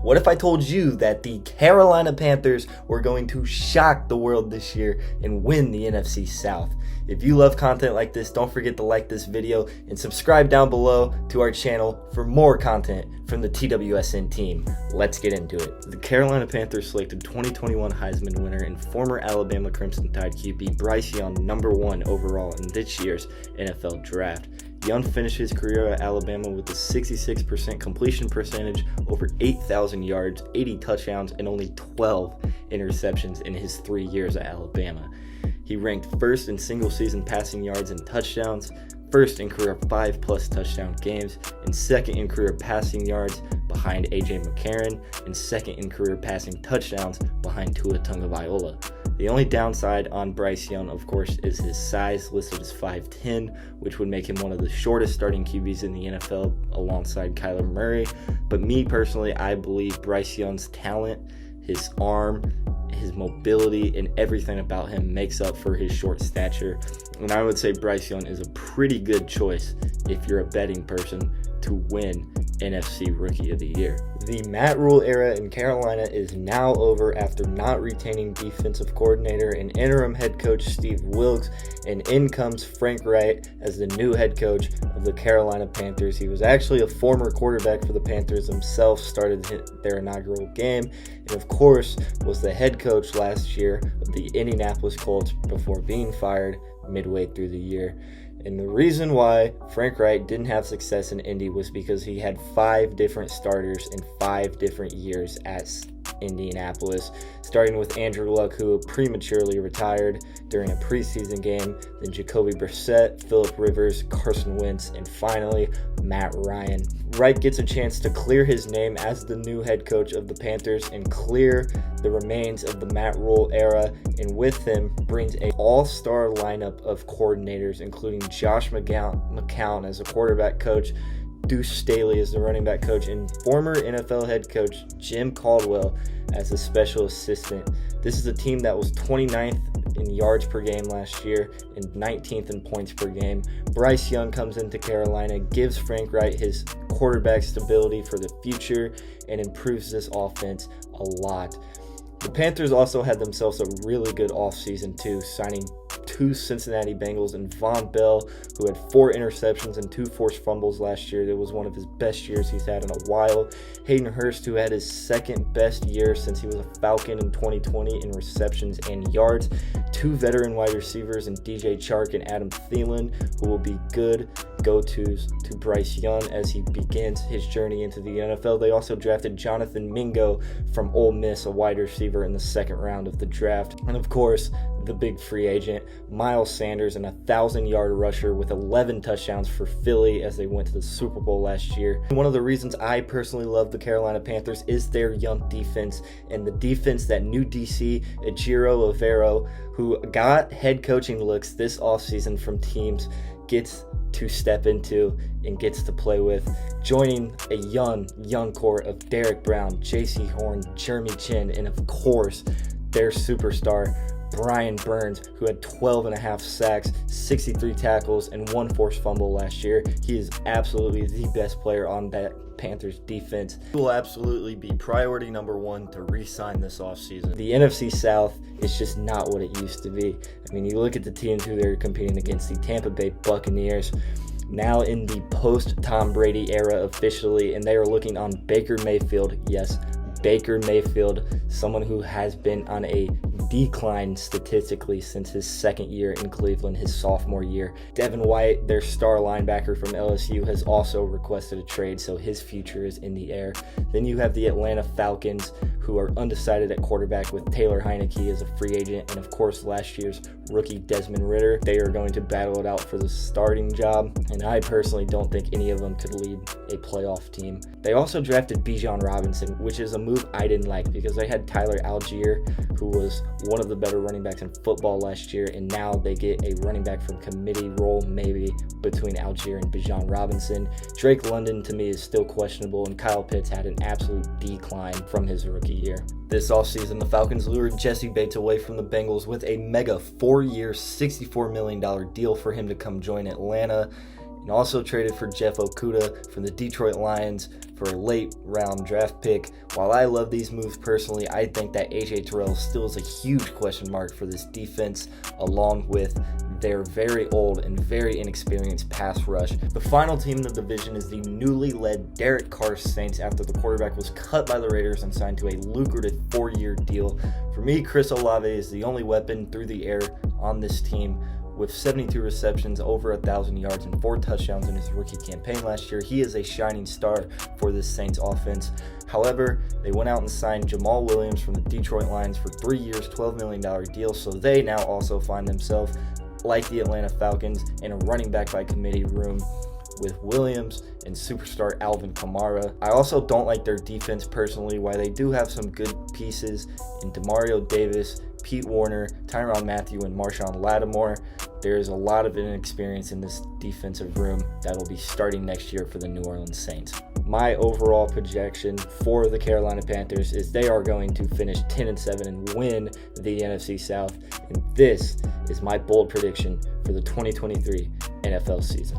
What if I told you that the Carolina Panthers were going to shock the world this year and win the NFC South? If you love content like this, don't forget to like this video and subscribe down below to our channel for more content from the TWSN team. Let's get into it. The Carolina Panthers selected 2021 Heisman winner and former Alabama Crimson Tide QB Bryce Young #1 overall in this year's NFL Draft. Young finished his career at Alabama with a 66% completion percentage, over 8,000 yards, 80 touchdowns, and only 12 interceptions in his 3 years at Alabama. He ranked first in single-season passing yards and touchdowns, first in career 5+ touchdown games, and second in career passing yards behind A.J. McCarron, and second in career passing touchdowns behind Tua Tagovailoa. The only downside on Bryce Young, of course, is his size, listed as 5'10", which would make him one of the shortest starting QBs in the NFL alongside Kyler Murray. But me personally, I believe Bryce Young's talent, his arm, his mobility, and everything about him makes up for his short stature. And I would say Bryce Young is a pretty good choice if you're a betting person to win NFC Rookie of the Year. The Matt Rule era in Carolina is now over after not retaining defensive coordinator and interim head coach Steve Wilks, and in comes Frank Wright as the new head coach of the Carolina Panthers. He was actually a former quarterback for the Panthers himself, started their inaugural game, and of course was the head coach last year of the Indianapolis Colts before being fired midway through the year. And the reason why Frank Wright didn't have success in Indy was because he had 5 different starters in 5 different years at Indianapolis, starting with Andrew Luck, who prematurely retired during a preseason game, then Jacoby Brissett, Phillip Rivers, Carson Wentz, and finally Matt Ryan. Wright gets a chance to clear his name as the new head coach of the Panthers and clear the remains of the Matt Rule era, and with him brings an all-star lineup of coordinators, including Josh McCown as a quarterback coach, Deuce Staley as the running back coach, and former NFL head coach Jim Caldwell as a special assistant. This is a team that was 29th in yards per game last year and 19th in points per game. Bryce Young comes into Carolina, gives Frank Wright his quarterback stability for the future, and improves this offense a lot. The Panthers also had themselves a really good offseason too, signing 2 Cincinnati Bengals and Von Bell, who had 4 interceptions and 2 forced fumbles last year. That was one of his best years he's had in a while. Hayden Hurst, who had his second best year since he was a Falcon in 2020 in receptions and yards. 2 veteran wide receivers in DJ Chark and Adam Thielen, who will be good go-tos to Bryce Young as he begins his journey into the NFL. They also drafted Jonathan Mingo from Ole Miss, a wide receiver, in the 2nd round of the draft. And of course, the big free agent, Miles Sanders, and a 1,000-yard rusher with 11 touchdowns for Philly as they went to the Super Bowl last year. One of the reasons I personally love the Carolina Panthers is their young defense, and the defense that new DC, Ejiro Evero, who got head coaching looks this offseason from teams, gets to step into and gets to play with, joining a young core of Derek Brown, J.C. Horn, Jeremy Chin, and of course, their superstar, Brian Burns, who had 12.5 sacks, 63 tackles, and 1 forced fumble last year. He is absolutely the best player on that Panthers defense. He will absolutely be priority #1 to re-sign this offseason. The NFC South is just not what it used to be. I mean, you look at the teams who they're competing against, the Tampa Bay Buccaneers, now in the post-Tom Brady era officially, and they are looking on Baker Mayfield. Yes, Baker Mayfield, someone who has been on a decline statistically since his 2nd year in Cleveland, his sophomore year. Devin White, their star linebacker from LSU, has also requested a trade, so his future is in the air. Then you have the Atlanta Falcons, who are undecided at quarterback with Taylor Heineke as a free agent, and of course last year's rookie Desmond Ridder. They are going to battle it out for the starting job, and I personally don't think any of them could lead a playoff team. They also drafted Bijan Robinson, which is a move I didn't like because they had Tyler Algier, who was one of the better running backs in football last year, and now they get a running back from committee role maybe between Algier and Bijan Robinson. Drake London to me is still questionable, and Kyle Pitts had an absolute decline from his rookie year. This offseason, the Falcons lured Jesse Bates away from the Bengals with a mega 4-year, $64 million deal for him to come join Atlanta. and also traded for Jeff Okudah from the Detroit Lions for a late round draft pick. While I love these moves personally, I think that A.J. Terrell still is a huge question mark for this defense, along with their very old and very inexperienced pass rush. The final team in the division is the newly led Derek Carr Saints after the quarterback was cut by the Raiders and signed to a lucrative 4-year deal. For me, Chris Olave is the only weapon through the air on this team. With 72 receptions, over 1,000 yards, and 4 touchdowns in his rookie campaign last year, he is a shining star for this Saints offense. However, they went out and signed Jamal Williams from the Detroit Lions for 3 years, $12 million deal, so they now also find themselves, like the Atlanta Falcons, in a running back by committee room with Williams and superstar Alvin Kamara. I also don't like their defense personally, while they do have some good pieces in Demario Davis, Pete Warner, Tyrann Mathieu, and Marshawn Lattimore. There is a lot of inexperience in this defensive room that will be starting next year for the New Orleans Saints. My overall projection for the Carolina Panthers is they are going to finish 10-7 and win the NFC South, and this is my bold prediction for the 2023 NFL season.